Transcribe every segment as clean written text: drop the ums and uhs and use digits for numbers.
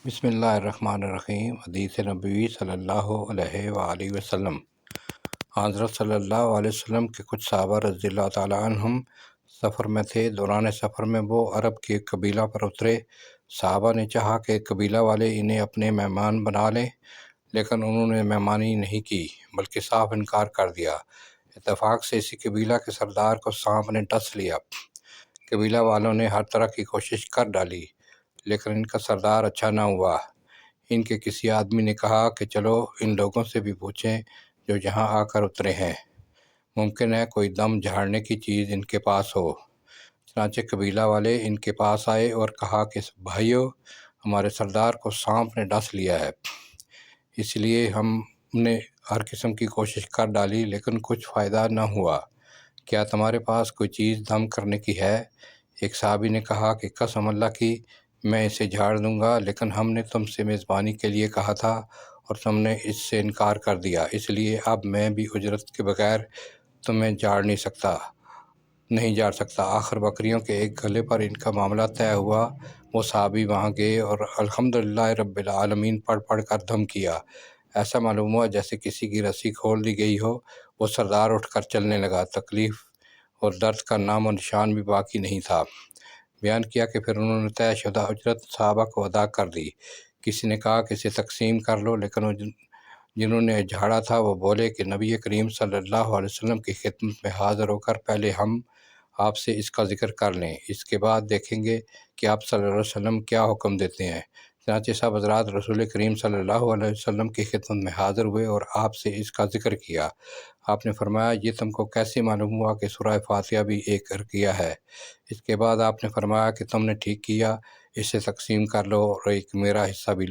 بسم اللہ الرحمن الرحیم۔ حدیث نبوی صلی اللہ علیہ وآلہ وسلم۔ حضرت صلی اللہ علیہ وسلم کے کچھ صحابہ رضی اللہ تعالیٰ عنہم سفر میں تھے۔ دوران سفر میں وہ عرب کے ایک قبیلہ پر اترے۔ صحابہ نے چاہا کہ قبیلہ والے انہیں اپنے مہمان بنا لیں، لیکن انہوں نے مہمانی نہیں کی بلکہ صاف انکار کر دیا۔ اتفاق سے اسی قبیلہ کے سردار کو سانپ نے ڈس لیا۔ قبیلہ والوں نے ہر طرح کی کوشش کر ڈالی، لیکن ان کا سردار اچھا نہ ہوا۔ ان کے کسی آدمی نے کہا کہ چلو ان لوگوں سے بھی پوچھیں جو یہاں آ کر اترے ہیں، ممکن ہے کوئی دم جھاڑنے کی چیز ان کے پاس ہو۔ چنانچہ قبیلہ والے ان کے پاس آئے اور کہا کہ بھائیو، ہمارے سردار کو سانپ نے ڈس لیا ہے، اس لیے ہم نے ہر قسم کی کوشش کر ڈالی لیکن کچھ فائدہ نہ ہوا۔ کیا تمہارے پاس کوئی چیز دم کرنے کی ہے؟ ایک صحابی نے کہا کہ قسم اللہ کی، میں اسے جھاڑ دوں گا، لیکن ہم نے تم سے میزبانی کے لیے کہا تھا اور تم نے اس سے انکار کر دیا، اس لیے اب میں بھی اجرت کے بغیر تمہیں نہیں جھاڑ سکتا۔ آخر بکریوں کے ایک گلے پر ان کا معاملہ طے ہوا۔ وہ صحابی وہاں گئے اور الحمدللہ رب العالمین پڑھ کر دم کیا۔ ایسا معلوم ہوا جیسے کسی کی رسی کھول دی گئی ہو۔ وہ سردار اٹھ کر چلنے لگا۔ تکلیف اور درد کا نام و نشان بھی باقی نہیں تھا۔ بیان کیا کہ پھر انہوں نے طے شدہ اجرت صحابہ کو ادا کر دی۔ کسی نے کہا کہ اسے تقسیم کر لو، لیکن جنہوں نے جھاڑا تھا وہ بولے کہ نبی کریم صلی اللہ علیہ وسلم کی خدمت میں حاضر ہو کر پہلے ہم آپ سے اس کا ذکر کر لیں، اس کے بعد دیکھیں گے کہ آپ صلی اللہ علیہ وسلم کیا حکم دیتے ہیں۔ چنانچہ سب حضرات رسول کریم صلی اللہ علیہ وسلم کی خدمت میں حاضر ہوئے اور آپ سے اس کا ذکر کیا۔ آپ نے فرمایا، یہ تم کو کیسے معلوم ہوا کہ سورہ فاتحہ بھی ایک رقیہ ہے؟ اس کے بعد آپ نے فرمایا کہ تم نے ٹھیک کیا، اسے تقسیم کر لو اور ایک میرا حصہ بھی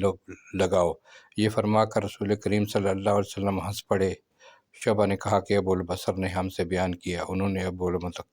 لگاؤ۔ یہ فرما کر رسول کریم صلی اللہ علیہ وسلم ہنس پڑے۔ شعبہ نے کہا کہ ابو البصر نے ہم سے بیان کیا، انہوں نے ابو